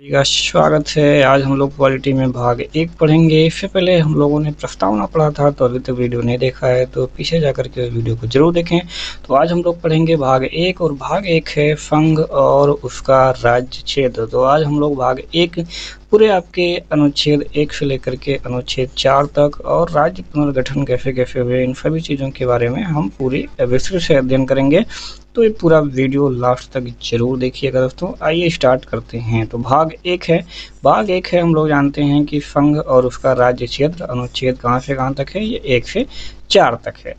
सभी का स्वागत है। आज हम लोग पॉलिटी में भाग 1 पढ़ेंगे। इससे पहले हम लोगों ने प्रस्तावना पढ़ा था, तो अभी तक वीडियो नहीं देखा है तो पीछे जाकर के वीडियो को जरूर देखें। तो आज हम लोग पढ़ेंगे भाग 1 और भाग 1 है संघ और उसका राज्य क्षेत्र। तो आज हम लोग भाग 1 पूरे आपके अनुच्छेद 1 से लेकर के अनुच्छेद 4 तक और राज्य पुनर्गठन कैसे कैसे हुए, इन सभी चीज़ों के बारे में हम पूरी विस्तृत से अध्ययन करेंगे। तो ये पूरा वीडियो लास्ट तक जरूर देखिएगा दोस्तों। आइए स्टार्ट करते हैं। तो भाग 1 है। भाग 1 है, हम लोग जानते हैं कि संघ और उसका राज्य क्षेत्र। अनुच्छेद कहाँ से कहाँ तक है? ये 1 से 4 तक है।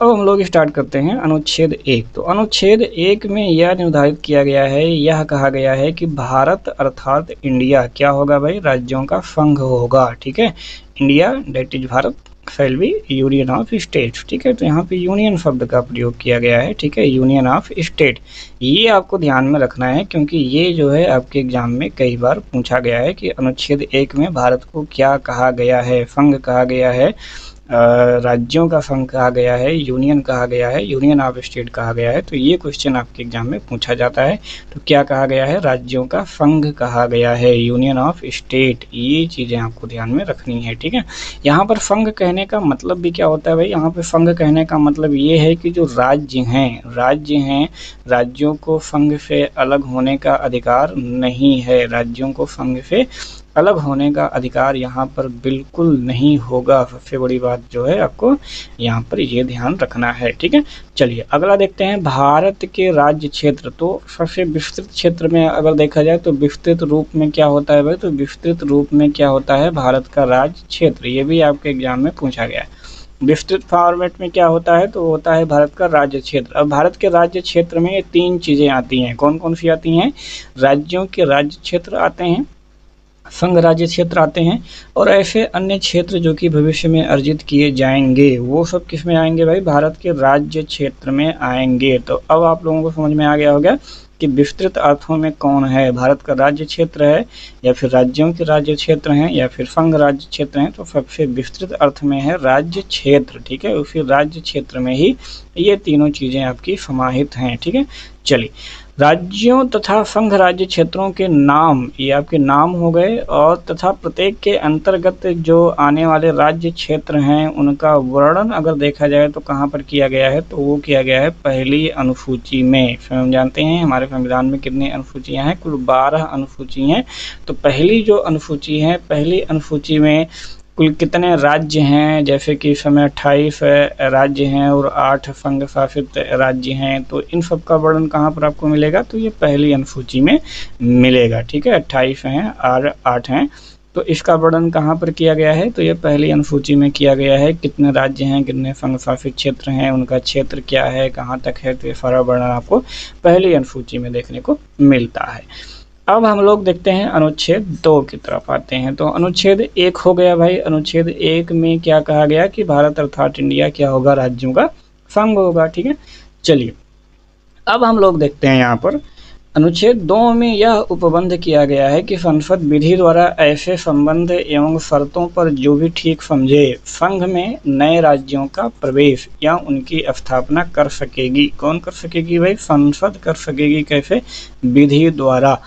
अब हम लोग स्टार्ट करते हैं अनुच्छेद 1। तो अनुच्छेद 1 में यह निर्धारित किया गया है, यह कहा गया है कि भारत अर्थात इंडिया क्या होगा भाई? राज्यों का संघ होगा। ठीक है, India that is Bharat shall be union of states. ठीक है, तो यहाँ पे यूनियन शब्द का प्रयोग किया गया है। ठीक है, यूनियन ऑफ स्टेट, ये आपको ध्यान में रखना है क्योंकि ये जो है आपके एग्जाम में कई बार पूछा गया है कि अनुच्छेद 1 में भारत को क्या कहा गया है? संघ कहा गया है, राज्यों का संघ कहा गया है, यूनियन कहा गया है, यूनियन ऑफ स्टेट कहा गया है। तो ये क्वेश्चन आपके एग्जाम में पूछा जाता है। तो क्या कहा गया है? राज्यों का संघ कहा गया है, यूनियन ऑफ स्टेट। ये चीज़ें आपको ध्यान में रखनी है। ठीक है, यहाँ पर संघ कहने का मतलब भी क्या होता है भाई? यहाँ पे संघ कहने का मतलब ये है कि जो राज्य हैं, राज्यों को संघ से अलग होने का अधिकार नहीं है। राज्यों को संघ से अलग होने का अधिकार यहाँ पर बिल्कुल नहीं होगा। सबसे बड़ी बात जो है आपको यहाँ पर ये ध्यान रखना है। ठीक है, चलिए अगला देखते हैं भारत के राज्य क्षेत्र। तो सबसे विस्तृत क्षेत्र में अगर देखा जाए तो विस्तृत रूप में क्या होता है भाई? तो विस्तृत रूप में क्या होता है? भारत का राज्य क्षेत्र। ये भी आपके एग्जाम में पूछा गया है। विस्तृत फॉर्मेट में क्या होता है? तो होता है भारत का राज्य क्षेत्र। अब भारत के राज्य क्षेत्र में 3 चीज़ें आती हैं। कौन कौन सी आती हैं? राज्यों के राज्य क्षेत्र आते हैं, संघ राज्य क्षेत्र आते हैं, और ऐसे अन्य क्षेत्र जो कि भविष्य में अर्जित किए जाएंगे, वो सब किस में आएंगे भाई? भारत के राज्य क्षेत्र में आएंगे। तो अब आप लोगों को समझ में आ गया होगा कि विस्तृत अर्थों में कौन है? भारत का राज्य क्षेत्र है, या फिर राज्यों के राज्य क्षेत्र हैं, या फिर संघ राज्य क्षेत्र हैं। तो सबसे विस्तृत अर्थ में है राज्य क्षेत्र। ठीक है, उसी राज्य क्षेत्र में ही ये तीनों चीज़ें आपकी समाहित हैं। ठीक है, चलिए राज्यों तथा संघ राज्य क्षेत्रों के नाम, ये आपके नाम हो गए, और तथा प्रत्येक के अंतर्गत जो आने वाले राज्य क्षेत्र हैं उनका वर्णन अगर देखा जाए तो कहाँ पर किया गया है? तो वो किया गया है पहली अनुसूची में। हम जानते हैं हमारे संविधान में कितनी अनुसूचियाँ हैं? कुल 12 अनुसूची हैं। तो पहली जो अनुसूची है, पहली अनुसूची में कुल कितने राज्य हैं? जैसे कि इस समय 28 राज्य हैं और 8 संघ शासित राज्य हैं। तो इन सब का वर्णन कहाँ पर आपको मिलेगा? तो ये पहली अनुसूची में मिलेगा। ठीक है, 28 हैं और 8 हैं। तो इसका वर्णन कहाँ पर किया गया है? तो ये पहली अनुसूची में किया गया है। कितने राज्य हैं, कितने संघ शासित क्षेत्र हैं, उनका क्षेत्र क्या है, कहाँ तक है, तो ये सारा वर्णन आपको पहली अनुसूची में देखने को मिलता है। अब हम लोग देखते हैं अनुच्छेद 2 की तरफ आते हैं। तो अनुच्छेद 1 हो गया भाई। अनुच्छेद 1 में क्या कहा गया कि भारत अर्थात इंडिया क्या होगा? राज्यों का संघ होगा। ठीक है, चलिए अब हम लोग देखते हैं यहाँ पर अनुच्छेद 2 में यह उपबंध किया गया है कि संसद विधि द्वारा ऐसे संबंध एवं शर्तों पर जो भी ठीक समझे संघ में नए राज्यों का प्रवेश या उनकी स्थापना कर सकेगी। कौन कर सकेगी भाई? संसद कर सकेगी। कैसे? विधि द्वारा।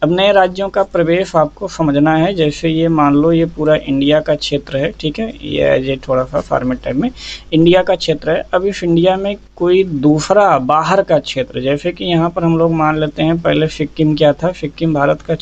अब नए राज्यों का प्रवेश आपको समझना है। जैसे ये मान लो ये पूरा इंडिया का क्षेत्र है। ठीक है, ये थोड़ा सा फॉर्मेट टाइप में इंडिया का क्षेत्र है। अब इस इंडिया में कोई दूसरा बाहर का क्षेत्र, जैसे कि यहाँ पर हम लोग मान लेते हैं पहले सिक्किम क्या था? सिक्किम भारत का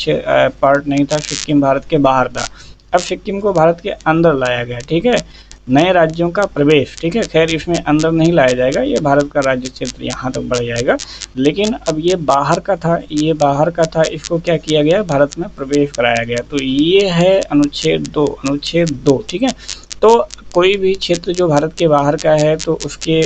पार्ट नहीं था, सिक्किम भारत के बाहर था। अब सिक्किम को भारत के अंदर लाया गया। ठीक है, नए राज्यों का प्रवेश। ठीक है, खैर इसमें अंदर नहीं लाया जाएगा, ये भारत का राज्य क्षेत्र यहाँ तक बढ़ जाएगा। लेकिन अब ये बाहर का था, ये बाहर का था, इसको क्या किया गया? भारत में प्रवेश कराया गया। तो ये है अनुच्छेद 2। अनुच्छेद 2। ठीक है, तो कोई भी क्षेत्र जो भारत के बाहर का है तो उसके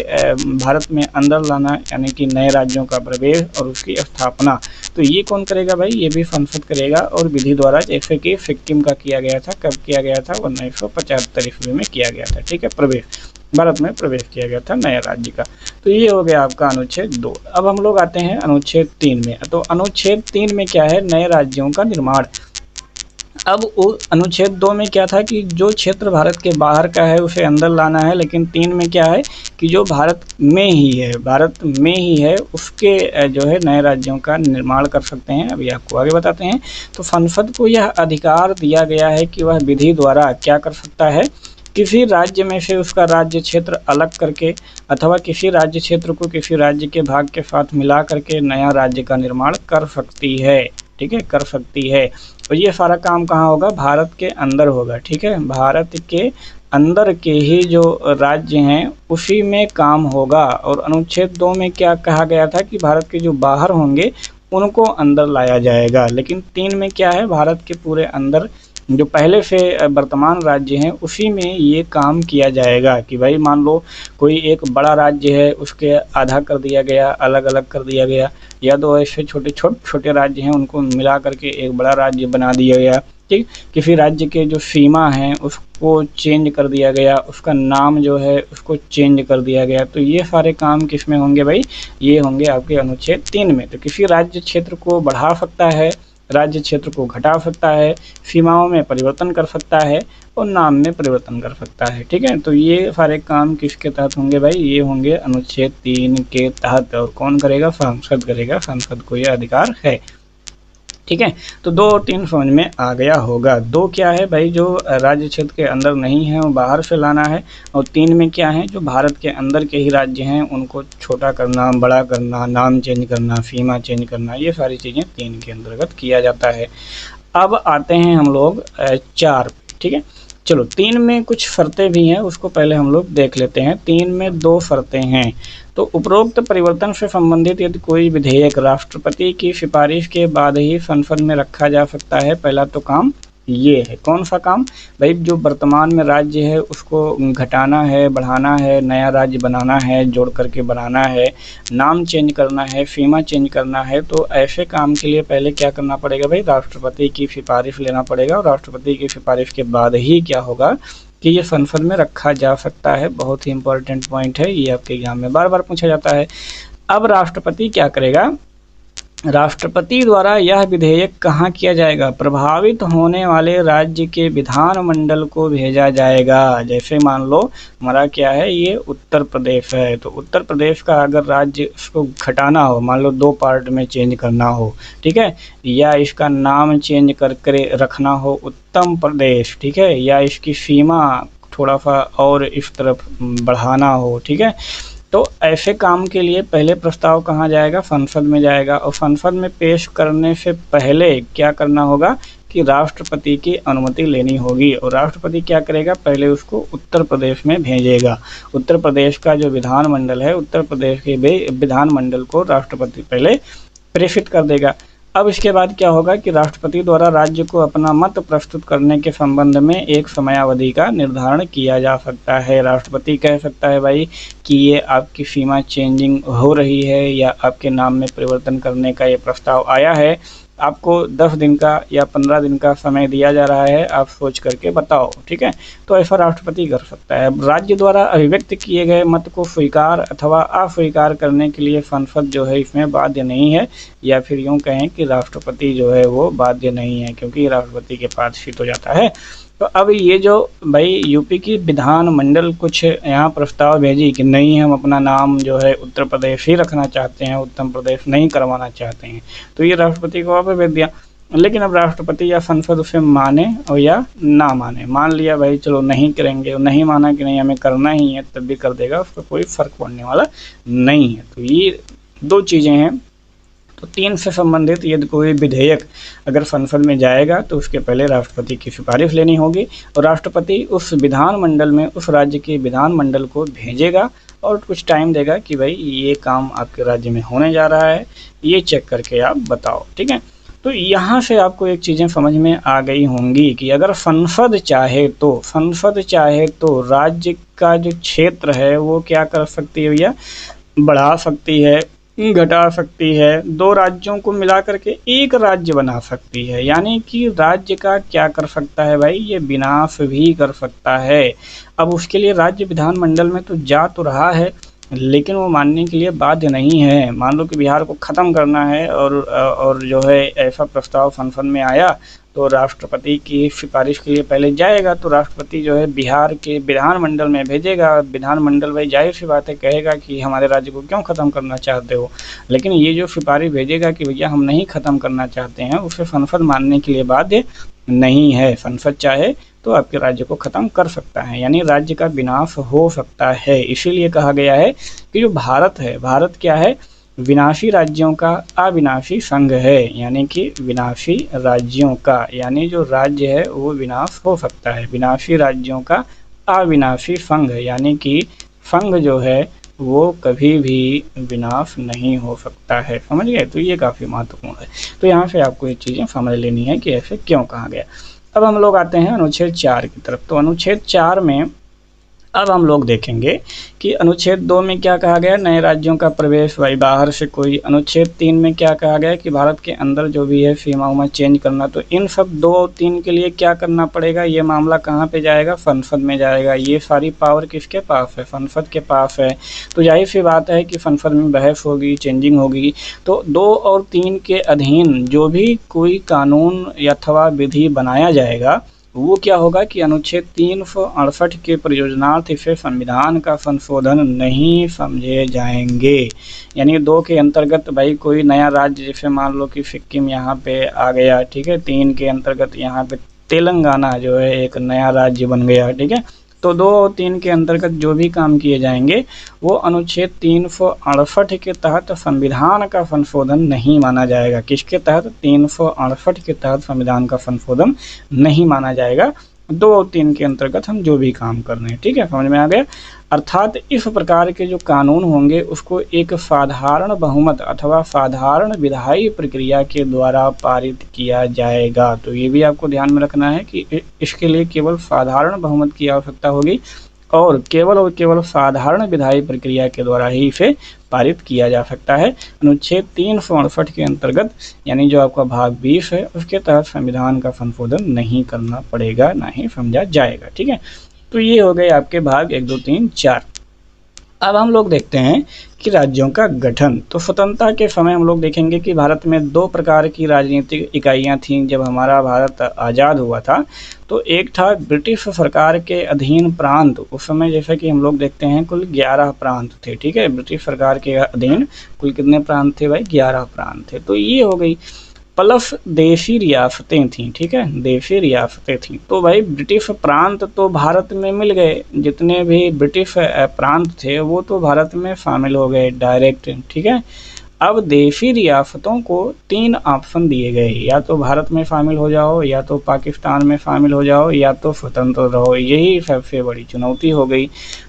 भारत में अंदर लाना, यानी कि नए राज्यों का प्रवेश और उसकी स्थापना, तो ये कौन करेगा भाई? ये भी संसद करेगा और विधि द्वारा, जैसे कि सिक्किम का किया गया था। कब किया गया था? 1975 ईस्वी में किया गया था। ठीक है, प्रवेश, भारत में प्रवेश किया गया था नए राज्य का। तो ये हो गया आपका अनुच्छेद 2। अब हम लोग आते हैं अनुच्छेद 3 में। तो अनुच्छेद 3 में क्या है? नए राज्यों का निर्माण। अब वो अनुच्छेद 2 में क्या था कि जो क्षेत्र भारत के बाहर का है उसे अंदर लाना है, लेकिन 3 में क्या है कि जो भारत में ही है उसके जो है नए राज्यों का निर्माण कर सकते हैं। अभी आपको आगे बताते हैं। तो संसद को यह अधिकार दिया गया है कि वह विधि द्वारा क्या कर सकता है, किसी राज्य में से उसका राज्य क्षेत्र अलग करके अथवा किसी राज्य क्षेत्र को किसी राज्य के भाग के साथ मिला करके नया राज्य का निर्माण कर सकती है। ठीक है, कर सकती है। और ये सारा काम कहाँ होगा, भारत के अंदर होगा। ठीक है, भारत के अंदर के ही जो राज्य हैं उसी में काम होगा। और अनुच्छेद 2 में क्या कहा गया था कि भारत के जो बाहर होंगे उनको अंदर लाया जाएगा, लेकिन 3 में क्या है, भारत के पूरे अंदर जो पहले से वर्तमान राज्य हैं उसी में ये काम किया जाएगा। कि भाई मान लो कोई एक बड़ा राज्य है, उसके आधा कर दिया गया, अलग अलग कर दिया गया, या तो ऐसे छोटे राज्य हैं उनको मिला करके एक बड़ा राज्य बना दिया गया। ठीक, किसी राज्य के जो सीमा है उसको चेंज कर दिया गया, उसका नाम जो है उसको चेंज कर दिया गया। तो ये सारे काम किस में होंगे भाई, ये होंगे आपके अनुच्छेद 3 में। तो किसी राज्य क्षेत्र को बढ़ा सकता है, राज्य क्षेत्र को घटा सकता है, सीमाओं में परिवर्तन कर सकता है और नाम में परिवर्तन कर सकता है। ठीक है, तो ये सारे काम किसके तहत होंगे भाई, ये होंगे अनुच्छेद 3 के तहत। और कौन करेगा, संसद करेगा, संसद को यह अधिकार है। ठीक है, तो 2 और 3 समझ में आ गया होगा। 2 क्या है भाई, जो राज्य क्षेत्र के अंदर नहीं है वो बाहर से लाना है। और 3 में क्या है, जो भारत के अंदर के ही राज्य हैं उनको छोटा करना, बड़ा करना, नाम चेंज करना, सीमा चेंज करना, ये सारी चीज़ें 3 के अंतर्गत किया जाता है। अब आते हैं हम लोग 4। ठीक है, चलो 3 में कुछ शर्तें भी हैं, उसको पहले हम लोग देख लेते हैं। 3 में 2 शर्तें हैं। तो उपरोक्त परिवर्तन से संबंधित यदि कोई विधेयक राष्ट्रपति की सिफारिश के बाद ही संसद में रखा जा सकता है। पहला तो काम ये है, कौन सा काम भाई, जो वर्तमान में राज्य है उसको घटाना है, बढ़ाना है, नया राज्य बनाना है, जोड़ करके बनाना है, नाम चेंज करना है, सीमा चेंज करना है। तो ऐसे काम के लिए पहले क्या करना पड़ेगा भाई, राष्ट्रपति की सिफारिश लेना पड़ेगा। और राष्ट्रपति की सिफारिश के बाद ही क्या होगा कि ये संसद में रखा जा सकता है। बहुत ही इंपॉर्टेंट पॉइंट है, ये आपके एग्जाम में बार बार पूछा जाता है। अब राष्ट्रपति क्या करेगा, राष्ट्रपति द्वारा यह विधेयक कहाँ किया जाएगा, प्रभावित होने वाले राज्य के विधानमंडल को भेजा जाएगा। जैसे मान लो हमारा क्या है, ये उत्तर प्रदेश है, तो उत्तर प्रदेश का अगर राज्य उसको घटाना हो, मान लो 2 पार्ट में चेंज करना हो, ठीक है, या इसका नाम चेंज करके रखना हो उत्तम प्रदेश, ठीक है, या इसकी सीमा थोड़ा सा और इस तरफ बढ़ाना हो, ठीक है, तो ऐसे काम के लिए पहले प्रस्ताव कहाँ जाएगा, संसद में जाएगा। और संसद में पेश करने से पहले क्या करना होगा कि राष्ट्रपति की अनुमति लेनी होगी। और राष्ट्रपति क्या करेगा, पहले उसको उत्तर प्रदेश में भेजेगा। उत्तर प्रदेश का जो विधानमंडल है, उत्तर प्रदेश के विधानमंडल को राष्ट्रपति पहले प्रेषित कर देगा। अब इसके बाद क्या होगा कि राष्ट्रपति द्वारा राज्य को अपना मत प्रस्तुत करने के संबंध में एक समयावधि का निर्धारण किया जा सकता है। राष्ट्रपति कह सकता है भाई कि ये आपकी सीमा चेंजिंग हो रही है या आपके नाम में परिवर्तन करने का ये प्रस्ताव आया है, आपको 10 दिन का या 15 दिन का समय दिया जा रहा है, आप सोच करके बताओ। ठीक है, तो ऐसा राष्ट्रपति कर सकता है। राज्य द्वारा अभिव्यक्त किए गए मत को स्वीकार अथवा अस्वीकार करने के लिए संसद जो है इसमें बाध्य नहीं है, या फिर यूँ कहें कि राष्ट्रपति जो है वो बाध्य नहीं है, क्योंकि राष्ट्रपति के पास ही तो जाता है। तो अब ये जो भाई यूपी की विधानमंडल कुछ यहाँ प्रस्ताव भेजी कि नहीं, हम अपना नाम जो है उत्तर प्रदेश ही रखना चाहते हैं, उत्तर प्रदेश नहीं करवाना चाहते हैं, तो ये राष्ट्रपति को वापस भेज दिया। लेकिन अब राष्ट्रपति या संसद उसे माने और या ना माने, मान लिया भाई चलो नहीं करेंगे, नहीं माना कि नहीं हमें करना ही है, तब भी कर देगा, उसका कोई फर्क पड़ने वाला नहीं है। तो ये 2 चीज़ें हैं। तो 3 से संबंधित यदि कोई विधेयक अगर संसद में जाएगा तो उसके पहले राष्ट्रपति की सिफारिश लेनी होगी, और राष्ट्रपति उस विधानमंडल में उस राज्य के विधानमंडल को भेजेगा और कुछ टाइम देगा कि भाई ये काम आपके राज्य में होने जा रहा है, ये चेक करके आप बताओ। ठीक है, तो यहाँ से आपको एक चीज़ें समझ में आ गई होंगी कि अगर संसद चाहे तो राज्य का जो क्षेत्र है वो क्या कर सकती है भैया, बढ़ा सकती है, घटा सकती है, 2 राज्यों को मिला करके एक राज्य बना सकती है। यानी कि राज्य का क्या कर सकता है भाई, ये विनाश भी कर सकता है। अब उसके लिए राज्य विधानमंडल में तो जा तो रहा है, लेकिन वो मानने के लिए बाध्य नहीं है। मान लो कि बिहार को ख़त्म करना है और जो है ऐसा प्रस्ताव संसद में आया तो राष्ट्रपति की सिफारिश के लिए पहले जाएगा, तो राष्ट्रपति जो है बिहार के विधानमंडल में भेजेगा। विधानमंडल भाई जाहिर सी बात है कहेगा कि हमारे राज्य को क्यों ख़त्म करना चाहते हो, लेकिन ये जो सिफारिश भेजेगा कि भैया हम नहीं ख़त्म करना चाहते हैं, उसे संसद मानने के लिए बाध्य नहीं है। संसद चाहे तो आपके राज्य को ख़त्म कर सकता है, यानी राज्य का विनाश हो सकता है। इसीलिए कहा गया है कि जो भारत है, भारत क्या है, विनाशी राज्यों का अविनाशी संघ है, यानी कि विनाशी राज्यों का, यानी जो राज्य है वो विनाश हो सकता है। विनाशी राज्यों का अविनाशी संघ, यानी कि संघ जो है वो कभी भी विनाश नहीं हो सकता है। समझ गए? तो ये काफ़ी महत्वपूर्ण है। तो यहाँ से आपको ये चीज़ें समझ लेनी है कि ऐसे क्यों कहा गया। अब हम लोग आते हैं अनुच्छेद 4 की तरफ। तो अनुच्छेद 4 में अब हम लोग देखेंगे कि अनुच्छेद 2 में क्या कहा गया, नए राज्यों का प्रवेश भाई बाहर से कोई। अनुच्छेद 3 में क्या कहा गया कि भारत के अंदर जो भी है सीमाओं चेंज करना। तो इन सब 2 और 3 के लिए क्या करना पड़ेगा, ये मामला कहाँ पे जाएगा, संसद में जाएगा। ये सारी पावर किसके पास है, संसद के पास है। तो जाहिर सी बात है कि संसद में बहस होगी, चेंजिंग होगी। तो 2 और 3 के अधीन जो भी कोई कानून अथवा विधि बनाया जाएगा वो क्या होगा कि अनुच्छेद 368 के प्रयोजनार्थ इसे संविधान का संशोधन नहीं समझे जाएंगे। यानी 2 के अंतर्गत भाई कोई नया राज्य, जैसे मान लो कि सिक्किम यहाँ पे आ गया, ठीक है। 3 के अंतर्गत यहाँ पे तेलंगाना जो है एक नया राज्य बन गया, ठीक है। तो 2 और 3 के अंतर्गत जो भी काम किए जाएंगे वो अनुच्छेद 368 के तहत संविधान का संशोधन नहीं माना जाएगा। किसके तहत, 368 के तहत संविधान का संशोधन नहीं माना जाएगा। 2 और 3 के अंतर्गत हम जो भी काम कर रहे हैं, ठीक है, समझ में आ गया। अर्थात इस प्रकार के जो कानून होंगे उसको एक साधारण बहुमत अथवा साधारण विधायी प्रक्रिया के द्वारा पारित किया जाएगा। तो ये भी आपको ध्यान में रखना है कि इसके लिए केवल साधारण बहुमत की आवश्यकता होगी और केवल साधारण विधायी प्रक्रिया के द्वारा ही इसे पारित किया जा सकता है। अनुच्छेद 368 के अंतर्गत यानी जो आपका भाग 20 है उसके तहत संविधान का संशोधन नहीं करना पड़ेगा, ना ही समझा जाएगा, ठीक है। तो ये हो गए आपके भाग 1, 2, 3, 4। अब हम लोग देखते हैं कि राज्यों का गठन। तो स्वतंत्रता के समय हम लोग देखेंगे कि भारत में 2 प्रकार की राजनीतिक इकाइयां थीं जब हमारा भारत आज़ाद हुआ था। तो एक था ब्रिटिश सरकार के अधीन प्रांत। उस समय जैसे कि हम लोग देखते हैं कुल 11 प्रांत थे, ठीक है। ब्रिटिश सरकार के अधीन कुल कितने प्रांत थे भाई, 11 प्रांत थे। तो ये हो गई। प्लस देशी रियासतें थीं, ठीक है, देशी रियासतें थीं। तो भाई ब्रिटिश प्रांत तो भारत में मिल गए, जितने भी ब्रिटिश प्रांत थे वो तो भारत में शामिल हो गए डायरेक्ट, ठीक है। अब देशी रियासतों को 3 ऑप्शन दिए गए, या तो भारत में शामिल हो जाओ, या तो पाकिस्तान में शामिल हो जाओ, या तो स्वतंत्र रहो। यही सबसे बड़ी चुनौती हो गई।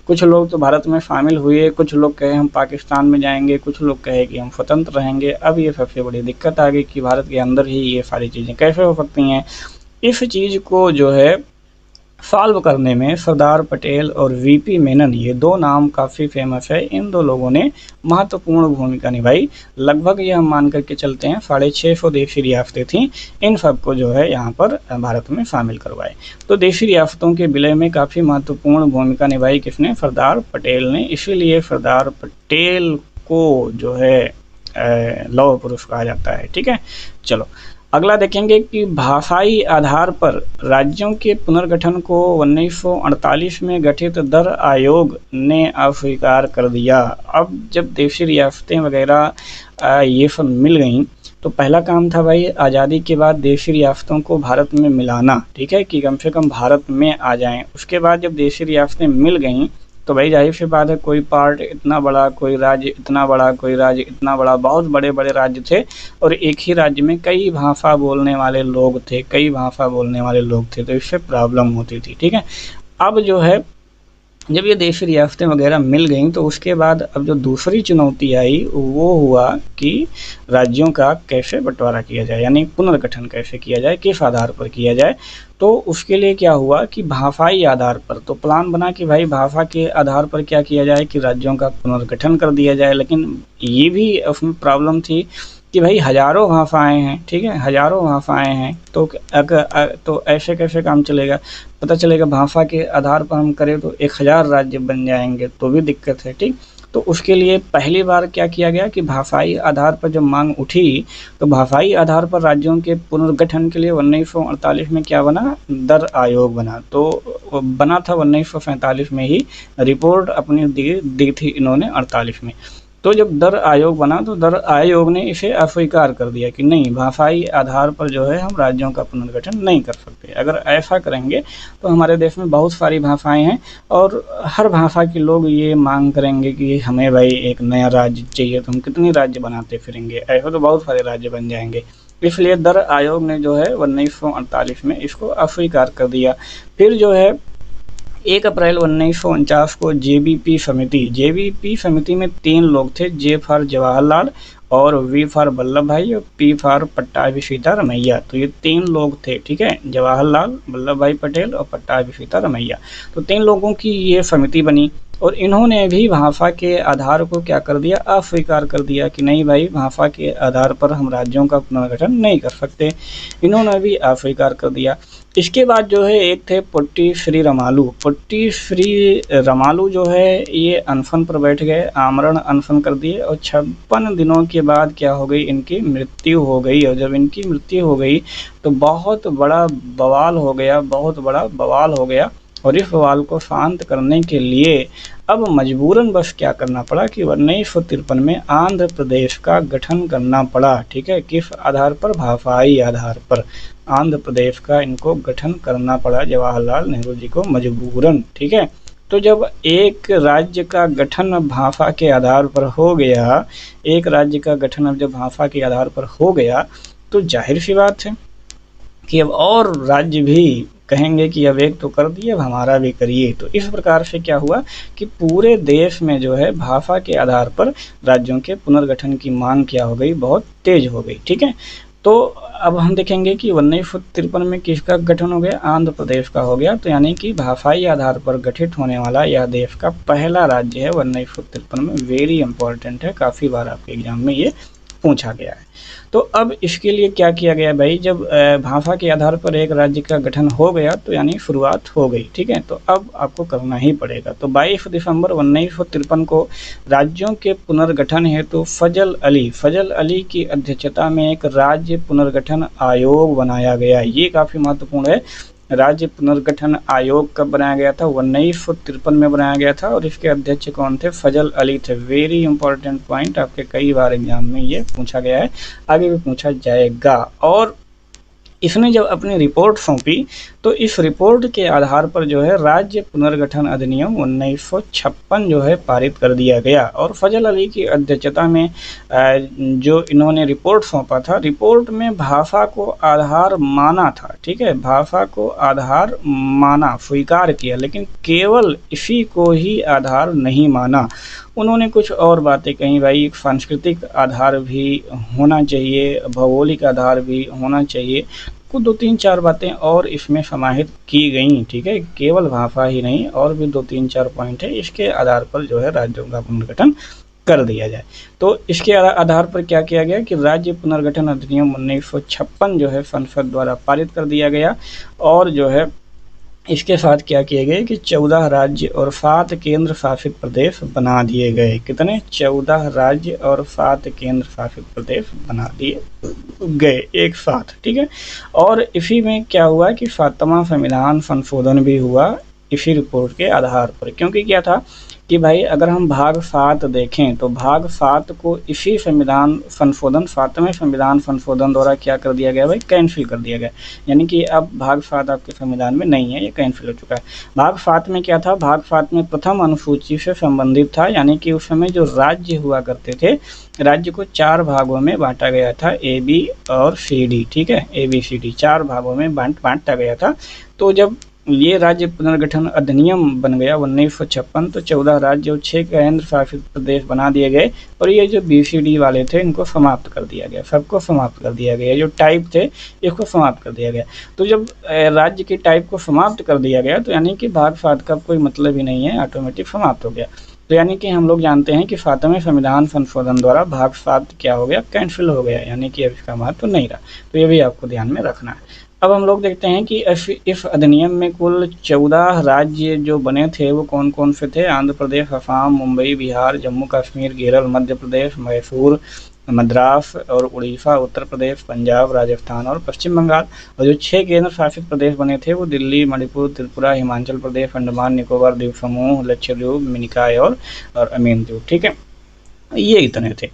कुछ लोग तो भारत में शामिल हुए, कुछ लोग कहे हम पाकिस्तान में जाएंगे, कुछ लोग कहे कि हम स्वतंत्र रहेंगे। अब ये सबसे बड़ी दिक्कत आ गई कि भारत के अंदर ही ये सारी चीज़ें कैसे हो सकती हैं। इस चीज़ को जो है सॉल्व करने में सरदार पटेल और वीपी मेनन, ये 2 नाम काफ़ी फेमस है। इन 2 लोगों ने महत्वपूर्ण भूमिका निभाई। लगभग ये हम मान करके चलते हैं 650 देशी रियासतें थीं, इन सबको जो है यहाँ पर भारत में शामिल करवाए। तो देशी रियासतों के विलय में काफ़ी महत्वपूर्ण भूमिका निभाई किसने, सरदार पटेल ने। इसीलिए सरदार पटेल को जो है लौह पुरुष कहा जाता है, ठीक है। चलो अगला देखेंगे कि भाषाई आधार पर राज्यों के पुनर्गठन को 1948 में गठित दर आयोग ने अस्वीकार कर दिया। अब जब देशी रियासतें वगैरह ये सब मिल गईं तो पहला काम था भाई आज़ादी के बाद देशी रियासतों को भारत में मिलाना, ठीक है, कि कम से कम भारत में आ जाएं। उसके बाद जब देशी रियासतें मिल गईं तो भाई जाहिर सी बात है कोई पार्ट इतना बड़ा, कोई राज्य इतना बड़ा, कोई राज्य इतना बड़ा, बहुत बड़े बड़े राज्य थे और एक ही राज्य में कई भाषा बोलने वाले लोग थे, कई भाषा बोलने वाले लोग थे, तो इससे प्रॉब्लम होती थी, ठीक है। अब जो है जब ये देशी रियासतें वगैरह मिल गईं तो उसके बाद अब जो दूसरी चुनौती आई वो हुआ कि राज्यों का कैसे बंटवारा किया जाए, यानी पुनर्गठन कैसे किया जाए, किस आधार पर किया जाए। तो उसके लिए क्या हुआ कि भाषाई आधार पर तो प्लान बना कि भाई भाषा के आधार पर क्या किया जाए कि राज्यों का पुनर्गठन कर दिया जाए। लेकिन ये भी उसमें प्रॉब्लम थी कि भाई हज़ारों भाषाएं हैं, ठीक है, हज़ारों भाषाएं हैं, तो ऐसे कैसे काम चलेगा। पता चलेगा भाषा के आधार पर हम करें तो 1000 राज्य बन जाएंगे, तो भी दिक्कत है, ठीक। तो उसके लिए पहली बार क्या किया गया कि भाषाई आधार पर जब मांग उठी, तो भाषाई आधार पर राज्यों के पुनर्गठन के लिए 1948 में क्या बना, दर आयोग बना। तो बना था 1947 में ही, रिपोर्ट अपनी दी थी इन्होंने 48 में। तो जब दर आयोग बना तो दर आयोग ने इसे अस्वीकार कर दिया कि नहीं, भाषाई आधार पर जो है हम राज्यों का पुनर्गठन नहीं कर सकते। अगर ऐसा करेंगे तो हमारे देश में बहुत सारी भाषाएं हैं और हर भाषा के लोग ये मांग करेंगे कि हमें भाई एक नया राज्य चाहिए, तो हम कितने राज्य बनाते फिरेंगे, ऐसे तो बहुत सारे राज्य बन जाएंगे। इसलिए दर आयोग ने जो है 1948 में इसको अस्वीकार कर दिया। फिर जो है 1 अप्रैल 1949 को जेबीपी समिति में 3 लोग थे, जे फॉर जवाहरलाल और वी फॉर वल्लभ भाई और पी फॉर पट्टाभी सीतारमैया। तो ये 3 लोग थे, ठीक है, जवाहरलाल, वल्लभ भाई पटेल और पट्टाभी सीतारमैया। तो 3 लोगों की ये समिति बनी और इन्होंने भी भाषा के आधार को क्या कर दिया, अस्वीकार कर दिया कि नहीं भाई, भाषा के आधार पर हम राज्यों का पुनर्गठन नहीं कर सकते। इन्होंने भी अस्वीकार कर दिया। इसके बाद जो है एक थे पोट्टी श्री रमालू जो है ये अनशन पर बैठ गए, आमरण अनशन कर दिए और 56 दिनों के बाद क्या हो गई, इनकी मृत्यु हो गई। और जब इनकी मृत्यु हो गई तो बहुत बड़ा बवाल हो गया और इस बवाल को शांत करने के लिए अब मजबूरन बस क्या करना पड़ा कि 1953 में आंध्र प्रदेश का गठन करना पड़ा, ठीक है। किस आधार पर, भाषाई आधार पर आंध्र प्रदेश का इनको गठन करना पड़ा जवाहरलाल नेहरू जी को मजबूरन, ठीक है। तो जब एक राज्य का गठन भाषा के आधार पर हो गया, एक राज्य का गठन अब जब भाषा के आधार पर हो गया तो जाहिर सी बात है कि अब और राज्य भी कहेंगे कि अब एक तो कर दिए, अब हमारा भी करिए। तो इस प्रकार से क्या हुआ कि पूरे देश में जो है भाषा के आधार पर राज्यों के पुनर्गठन की मांग क्या हो गई, बहुत तेज हो गई, ठीक है। तो अब हम देखेंगे कि 1953 में किसका गठन हो गया, आंध्र प्रदेश का हो गया। तो यानी कि भाषाई आधार पर गठित होने वाला यह देश का पहला राज्य है 1953 में। वेरी इंपॉर्टेंट है, काफ़ी बार आपके एग्जाम में ये पूछा गया है। तो अब इसके लिए क्या किया गया भाई, जब भाषा के आधार पर एक राज्य का गठन हो गया तो यानी शुरुआत हो गई, ठीक है। तो अब आपको करना ही पड़ेगा। तो 22 दिसंबर 1953 को राज्यों के पुनर्गठन हेतु फजल अली की अध्यक्षता में एक राज्य पुनर्गठन आयोग बनाया गया। ये काफ़ी महत्वपूर्ण है। राज्य पुनर्गठन आयोग कब बनाया गया था, 1953 में बनाया गया था और इसके अध्यक्ष कौन थे, फजल अली थे। वेरी इंपॉर्टेंट पॉइंट, आपके कई बार एग्जाम में ये पूछा गया है, आगे भी पूछा जाएगा। और इसने जब अपनी रिपोर्ट सौंपी तो इस रिपोर्ट के आधार पर जो है राज्य पुनर्गठन अधिनियम 1956 जो है पारित कर दिया गया। और फजल अली की अध्यक्षता में जो इन्होंने रिपोर्ट सौंपा था, रिपोर्ट में भाषा को आधार माना था, ठीक है, भाषा को आधार माना, स्वीकार किया, लेकिन केवल इसी को ही आधार नहीं माना। उन्होंने कुछ और बातें कही भाई, सांस्कृतिक आधार भी होना चाहिए, भौगोलिक आधार भी होना चाहिए, कुछ 2-3-4 बातें और इसमें समाहित की गई, ठीक है। केवल भाषा ही नहीं, और भी 2-3-4 पॉइंट है, इसके आधार पर जो है राज्यों का पुनर्गठन कर दिया जाए। तो इसके आधार पर क्या किया गया कि राज्य पुनर्गठन अधिनियम 1956 जो है संसद द्वारा पारित कर दिया गया। और जो है इसके साथ क्या किए गए कि 14 राज्य और 7 केंद्र शासित प्रदेश बना दिए गए। कितने, 14 राज्य और 7 केंद्र शासित प्रदेश बना दिए गए एक साथ, ठीक है। और इसी में क्या हुआ कि 7वां संविधान संशोधन भी हुआ इसी रिपोर्ट के आधार पर। क्योंकि क्या था कि भाई अगर हम भाग 7 देखें तो भाग 7 को इसी संविधान संशोधन, 7वें संविधान संशोधन द्वारा क्या कर दिया गया भाई, कैंसिल कर दिया गया। यानी कि अब भाग 7 आपके संविधान में नहीं है, ये कैंसिल हो चुका है। भाग 7 में क्या था, भाग 7 में प्रथम अनुसूची से संबंधित था। यानी कि उस समय जो राज्य हुआ करते थे, राज्य को 4 भागों में बांटा गया था, ए बी और सी डी, ठीक है, ABCD 4 भागों में बांटा गया था। तो जब ये राज्य पुनर्गठन अधिनियम बन गया 1956, तो 14 राज्य और 6 केंद्र शासित प्रदेश बना दिए गए। और ये जो BCD वाले थे इनको समाप्त कर दिया गया, सबको समाप्त कर दिया गया, जो टाइप थे इसको समाप्त कर दिया गया। तो जब राज्य की टाइप को समाप्त कर दिया गया तो यानी कि भाग 7 का कोई मतलब ही नहीं है, ऑटोमेटिक समाप्त हो गया। तो यानी कि हम लोग जानते हैं कि 7वें संविधान संशोधन द्वारा भाग 7 क्या हो गया, कैंसिल हो गया, यानी कि अब इसका महत्व नहीं रहा। तो ये भी आपको ध्यान में रखना है। अब हम लोग देखते हैं कि इस अधिनियम में कुल 14 राज्य जो बने थे वो कौन कौन से थे। आंध्र प्रदेश, असम, मुंबई, बिहार, जम्मू कश्मीर, केरल, मध्य प्रदेश, मैसूर, मद्रास और उड़ीसा, उत्तर प्रदेश, पंजाब, राजस्थान और पश्चिम बंगाल। और जो 6 केंद्र शासित प्रदेश बने थे वो दिल्ली, मणिपुर, त्रिपुरा, हिमाचल प्रदेश, अंडमान निकोबार द्वीप समूह, लक्षद्वीप, मिनिकॉय और अमीन द्वीप। ठीक है, ये इतने थे।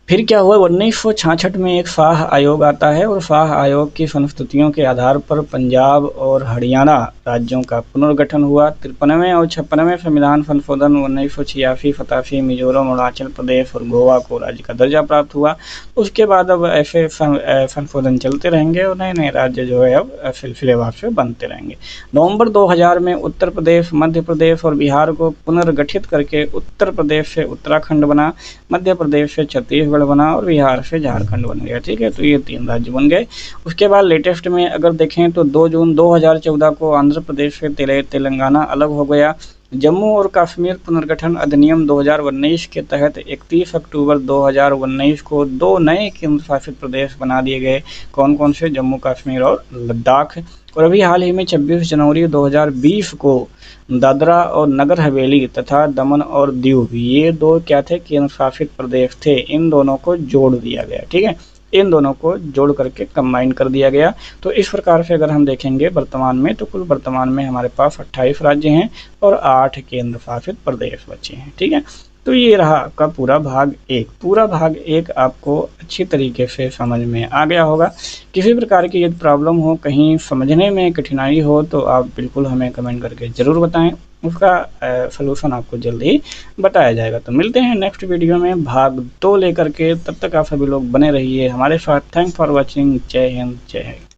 फिर क्या हुआ, 1966 में एक शाह आयोग आता है और शाह आयोग की संस्तुतियों के आधार पर पंजाब और हरियाणा राज्यों का पुनर्गठन हुआ। 53वें और 56वें संविधान संशोधन 1986-87 मिजोरम, अरुणाचल प्रदेश और गोवा को राज्य का दर्जा प्राप्त हुआ। उसके बाद अब ऐसे संशोधन चलते रहेंगे और नए नए राज्य जो है अब सिलसिलेवार से बनते रहेंगे। नवंबर 2000 में उत्तर प्रदेश, मध्य प्रदेश और बिहार को पुनर्गठित करके उत्तर प्रदेश से उत्तराखंड बना, मध्य प्रदेश से छत्तीसगढ़ बना और बिहार से झारखंड बन गया। ठीक है, तो ये 3 राज्य बन गए। उसके बाद लेटेस्ट में अगर देखें तो 2 जून 2014 को आंध्र प्रदेश से तेलंगाना अलग हो गया। जम्मू और कश्मीर पुनर्गठन अधिनियम 2019 के तहत 31 अक्टूबर 2019 को 2 नए केंद्र शासित प्रदेश बना दिए गए। कौन कौन से, जम्मू कश्मीर और लद्दाख। और अभी हाल ही में 26 जनवरी 2020 को दादरा और नगर हवेली तथा दमन और दीव, ये 2 क्या थे, केंद्र शासित प्रदेश थे। इन दोनों को जोड़ दिया गया। ठीक है, इन दोनों को जोड़ करके कंबाइन कर दिया गया। तो इस प्रकार से अगर हम देखेंगे वर्तमान में, तो कुल वर्तमान में हमारे पास 28 राज्य हैं और 8 केंद्र शासित प्रदेश बचे हैं। ठीक है, तो ये रहा आपका पूरा भाग 1। पूरा भाग 1 आपको अच्छी तरीके से समझ में आ गया होगा। किसी प्रकार की यदि प्रॉब्लम हो, कहीं समझने में कठिनाई हो, तो आप बिल्कुल हमें कमेंट करके ज़रूर बताएं, उसका सलूशन आपको जल्दी ही बताया जाएगा। तो मिलते हैं नेक्स्ट वीडियो में भाग 2 लेकर के। तब तक आप सभी लोग बने रहिए हमारे साथ। Thanks for watching. जय हिंद, जय हिंद।